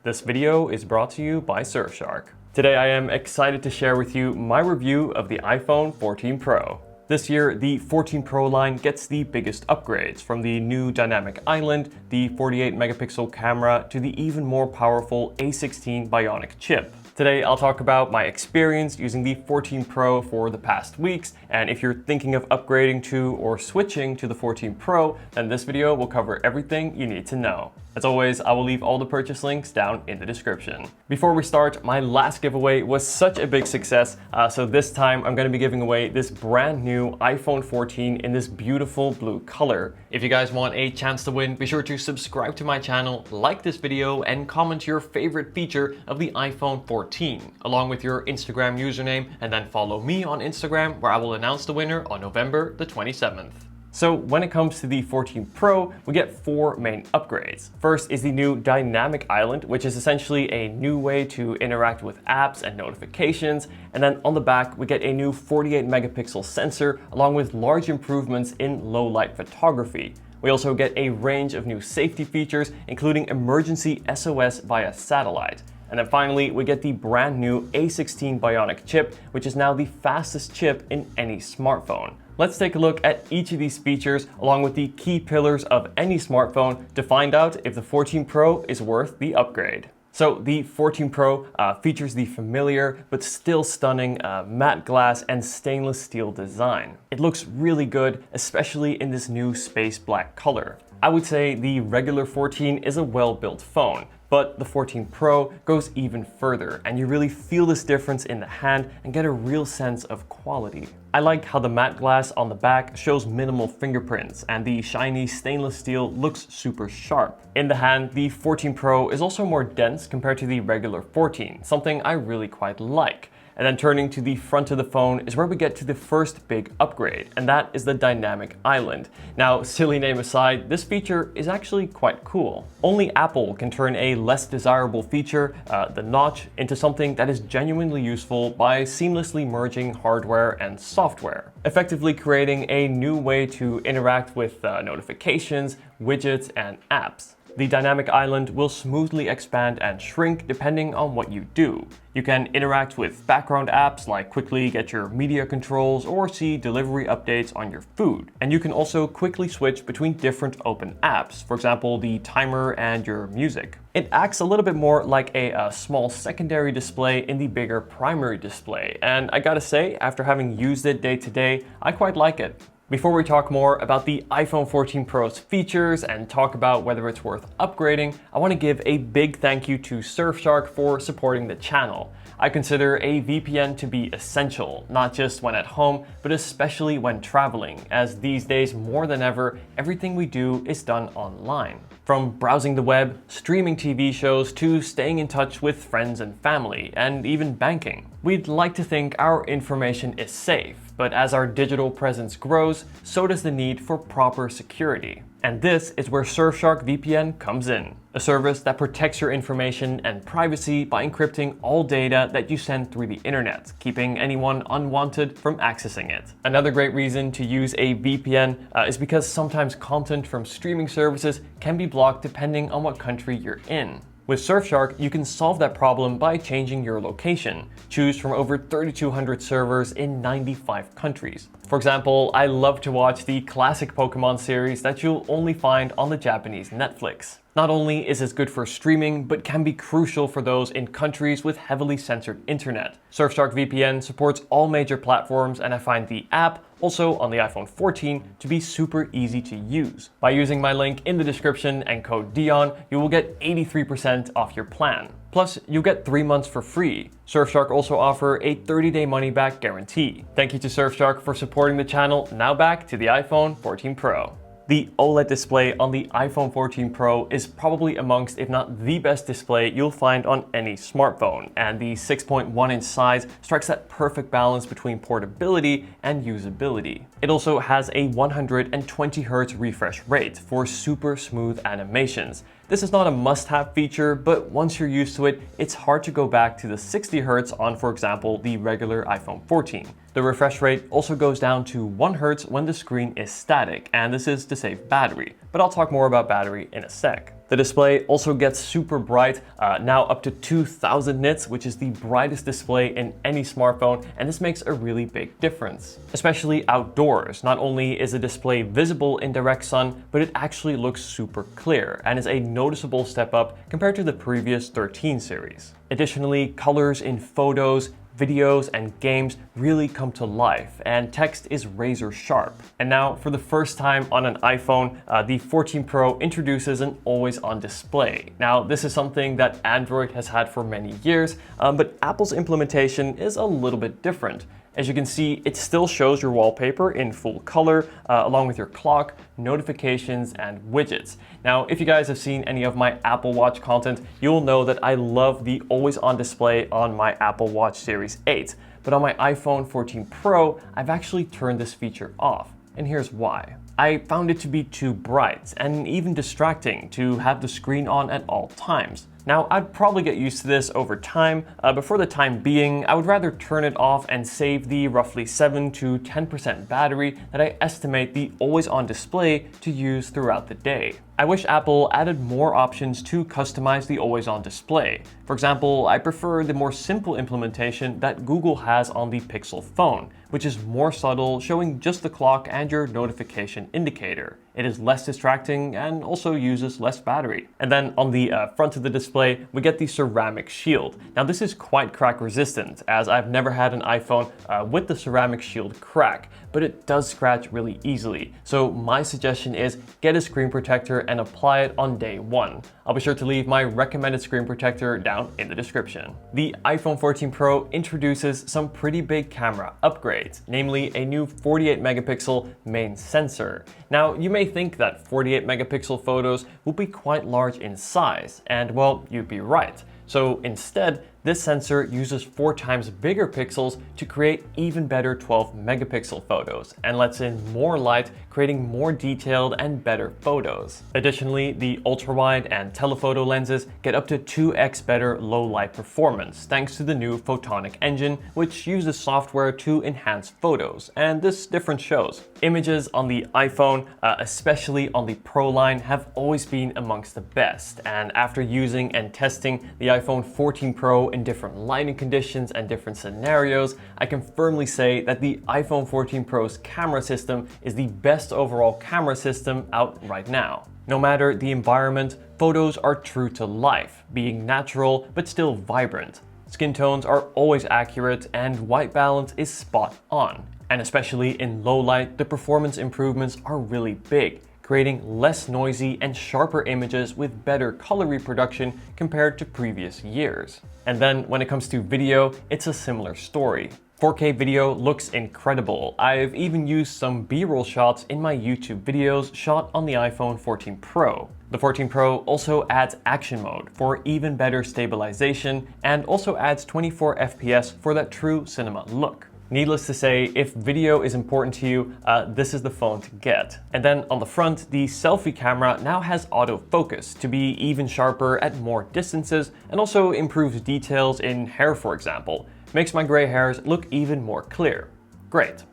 This video is brought to you by Surfshark. Today I am excited to share with you my review of the iPhone 14 Pro. This year, the 14 Pro line gets the biggest upgrades, from the new dynamic island, the 48 megapixel camera, to the even more powerful A16 Bionic chip. Today I'll talk about my experience using the 14 Pro for the past weeks, and if you're thinking of upgrading to or switching to the 14 Pro, then this video will cover everything you need to know. As always, I will leave all the purchase links down in the description. Before we start, my last giveaway was such a big success, so this time I'm going to be giving away this brand new iPhone 14 in this beautiful blue color. If you guys want a chance to win, be sure to subscribe to my channel, like this video, and comment your favorite feature of the iPhone 14, along with your Instagram username, and then follow me on Instagram, where I will announce the winner on November the 27th. So when it comes to the 14 Pro, we get four main upgrades. First is the new Dynamic Island, which is essentially a new way to interact with apps and notifications. And then on the back, we get a new 48 megapixel sensor, along with large improvements in low light photography. We also get a range of new safety features, including emergency SOS via satellite. And then finally, we get the brand new A16 Bionic chip, which is now the fastest chip in any smartphone. Let's take a look at each of these features along with the key pillars of any smartphone to find out if the 14 Pro is worth the upgrade. So the 14 Pro features the familiar but still stunning matte glass and stainless steel design. It looks really good, especially in this new space black color. I would say the regular 14 is a well-built phone, but the 14 Pro goes even further, and you really feel this difference in the hand and get a real sense of quality. I like how the matte glass on the back shows minimal fingerprints, and the shiny stainless steel looks super sharp. In the hand, the 14 Pro is also more dense compared to the regular 14, something I really quite like. And then turning to the front of the phone is where we get to the first big upgrade, and that is the Dynamic Island. Now, silly name aside, this feature is actually quite cool. Only Apple can turn a less desirable feature, the notch, into something that is genuinely useful by seamlessly merging hardware and software, effectively creating a new way to interact with notifications, widgets, and apps. The Dynamic Island will smoothly expand and shrink depending on what you do. You can interact with background apps like quickly get your media controls or see delivery updates on your food. And you can also quickly switch between different open apps, for example, the timer and your music. It acts a little bit more like a small secondary display in the bigger primary display. And I gotta say, after having used it day to day, I quite like it. Before we talk more about the iPhone 14 Pro's features and talk about whether it's worth upgrading, I want to give a big thank you to Surfshark for supporting the channel. I consider a VPN to be essential, not just when at home, but especially when traveling, as these days more than ever, everything we do is done online. From browsing the web, streaming TV shows, to staying in touch with friends and family, and even banking. We'd like to think our information is safe, but as our digital presence grows, so does the need for proper security. And this is where Surfshark VPN comes in, a service that protects your information and privacy by encrypting all data that you send through the internet, keeping anyone unwanted from accessing it. Another great reason to use a VPN is because sometimes content from streaming services can be blocked depending on what country you're in. With Surfshark, you can solve that problem by changing your location. Choose from over 3,200 servers in 95 countries. For example, I love to watch the classic Pokemon series that you'll only find on the Japanese Netflix. Not only is this good for streaming, but can be crucial for those in countries with heavily censored internet. Surfshark VPN supports all major platforms, and I find the app, also on the iPhone 14, to be super easy to use. By using my link in the description and code Dion, you will get 83% off your plan. Plus, you get 3 months for free. Surfshark also offer a 30-day money-back guarantee. Thank you to Surfshark for supporting the channel. Now back to the iPhone 14 Pro. The OLED display on the iPhone 14 Pro is probably amongst, if not the best display you'll find on any smartphone, and the 6.1-inch size strikes that perfect balance between portability and usability. It also has a 120 Hz refresh rate for super smooth animations. This is not a must-have feature, but once you're used to it, it's hard to go back to the 60 Hz on, for example, the regular iPhone 14. The refresh rate also goes down to 1 Hz when the screen is static, and this is to save battery, but I'll talk more about battery in a sec. The display also gets super bright, now up to 2000 nits, which is the brightest display in any smartphone, and this makes a really big difference. Especially outdoors, not only is the display visible in direct sun, but it actually looks super clear and is a noticeable step up compared to the previous 13 series. Additionally, colors in photos, videos, and games really come to life, and text is razor sharp. And now, for the first time on an iPhone, the 14 Pro introduces an always-on display. Now, this is something that Android has had for many years, but Apple's implementation is a little bit different. As you can see, it still shows your wallpaper in full color, along with your clock, notifications, and widgets. Now, if you guys have seen any of my Apple Watch content, you'll know that I love the always-on display on my Apple Watch Series 8. But on my iPhone 14 Pro, I've actually turned this feature off. And here's why. I found it to be too bright and even distracting to have the screen on at all times. Now, I'd probably get used to this over time, but for the time being, I would rather turn it off and save the roughly 7 to 10% battery that I estimate the always-on display to use throughout the day. I wish Apple added more options to customize the always-on display. For example, I prefer the more simple implementation that Google has on the Pixel phone, which is more subtle, showing just the clock and your notification indicator. It is less distracting and also uses less battery. And then on the front of the display, we get the ceramic shield. Now, this is quite crack resistant, as I've never had an iPhone with the ceramic shield crack, but it does scratch really easily. So my suggestion is get a screen protector and apply it on day one. I'll be sure to leave my recommended screen protector down in the description. The iPhone 14 Pro introduces some pretty big camera upgrades, namely a new 48 megapixel main sensor. Now, you may think that 48 megapixel photos will be quite large in size, and well, you'd be right. So instead, this sensor uses 4 times bigger pixels to create even better 12 megapixel photos and lets in more light, creating more detailed and better photos. Additionally, the ultra-wide and telephoto lenses get up to 2x better low light performance thanks to the new photonic engine, which uses software to enhance photos, and this difference shows. Images on the iPhone, especially on the Pro line, have always been amongst the best, and after using and testing the iPhone 14 Pro in different lighting conditions and different scenarios, I can firmly say that the iPhone 14 Pro's camera system is the best overall camera system out right now. No matter the environment, photos are true to life, being natural but still vibrant. Skin tones are always accurate and white balance is spot on. And especially in low light, the performance improvements are really big, creating less noisy and sharper images with better color reproduction compared to previous years. And then when it comes to video, it's a similar story. 4K video looks incredible. I've even used some B-roll shots in my YouTube videos shot on the iPhone 14 Pro. The 14 Pro also adds action mode for even better stabilization and also adds 24 FPS for that true cinema look. Needless to say, if video is important to you, this is the phone to get. And then on the front, the selfie camera now has autofocus to be even sharper at more distances and also improves details in hair, for example. Makes my gray hairs look even more clear. Great.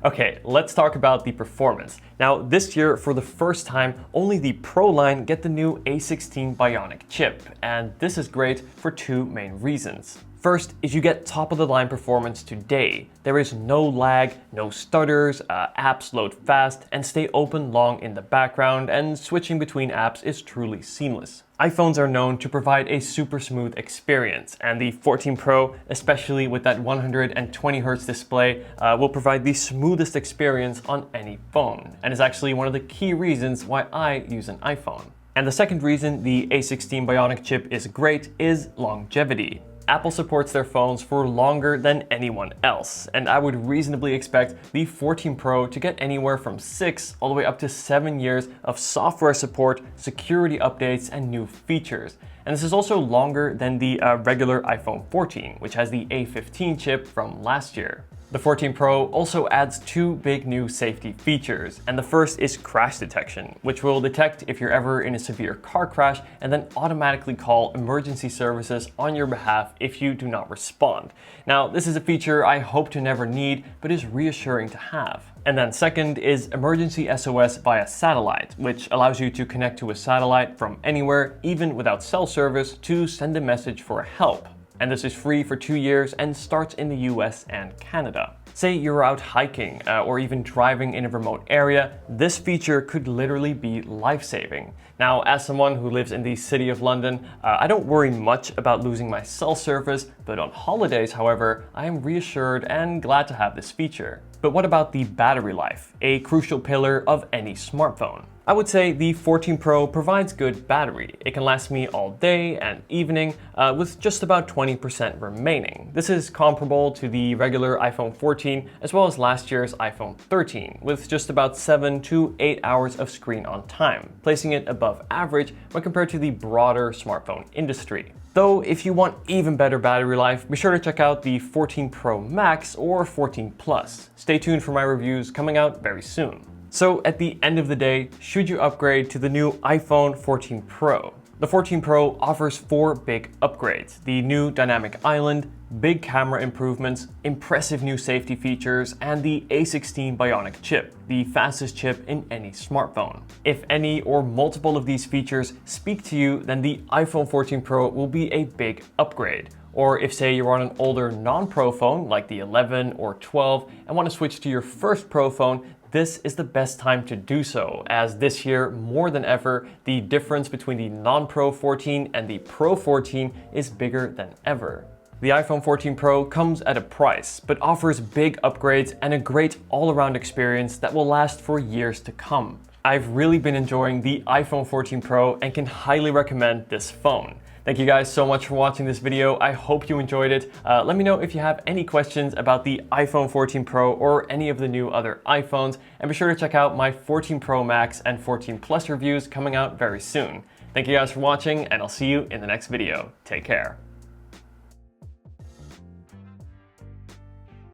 Okay, let's talk about the performance. Now, this year, for the first time, only the Pro line get the new A16 Bionic chip, and this is great for 2 main reasons. First is you get top-of-the-line performance today. There is no lag, no stutters, apps load fast and stay open long in the background, and switching between apps is truly seamless. iPhones are known to provide a super smooth experience, and the 14 Pro, especially with that 120Hz display, will provide the smoothest experience on any phone, and is actually one of the key reasons why I use an iPhone. And the second reason the A16 Bionic chip is great is longevity. Apple supports their phones for longer than anyone else, and I would reasonably expect the 14 Pro to get anywhere from 6 all the way up to 7 years of software support, security updates, and new features. And this is also longer than the regular iPhone 14, which has the A15 chip from last year. The 14 Pro also adds two big new safety features, and the first is crash detection, which will detect if you're ever in a severe car crash and then automatically call emergency services on your behalf if you do not respond. Now, this is a feature I hope to never need, but is reassuring to have. And then second is emergency SOS via satellite, which allows you to connect to a satellite from anywhere, even without cell service, to send a message for help. And this is free for 2 years and starts in the US and Canada. Say you're out hiking or even driving in a remote area, this feature could literally be life-saving. Now, as someone who lives in the city of London, I don't worry much about losing my cell service, but on holidays, however, I am reassured and glad to have this feature. But what about the battery life, a crucial pillar of any smartphone? I would say the 14 Pro provides good battery. It can last me all day and evening with just about 20% remaining. This is comparable to the regular iPhone 14 as well as last year's iPhone 13 with just about 7 to 8 hours of screen on time, placing it above average when compared to the broader smartphone industry. Though if you want even better battery life, be sure to check out the 14 Pro Max or 14 Plus. Stay tuned for my reviews coming out very soon. So at the end of the day, should you upgrade to the new iPhone 14 Pro? The 14 Pro offers 4 big upgrades: the new dynamic island, big camera improvements, impressive new safety features, and the A16 Bionic chip, the fastest chip in any smartphone. If any or multiple of these features speak to you, then the iPhone 14 Pro will be a big upgrade. Or if, say, you're on an older non-Pro phone like the 11 or 12 and want to switch to your first Pro phone, this is the best time to do so, as this year, more than ever, the difference between the non-Pro 14 and the Pro 14 is bigger than ever. The iPhone 14 Pro comes at a price, but offers big upgrades and a great all-around experience that will last for years to come. I've really been enjoying the iPhone 14 Pro and can highly recommend this phone. Thank you guys so much for watching this video. I hope you enjoyed it. Let me know if you have any questions about the iPhone 14 Pro or any of the new other iPhones, and be sure to check out my 14 Pro Max and 14 Plus reviews coming out very soon. Thank you guys for watching, and I'll see you in the next video. Take care.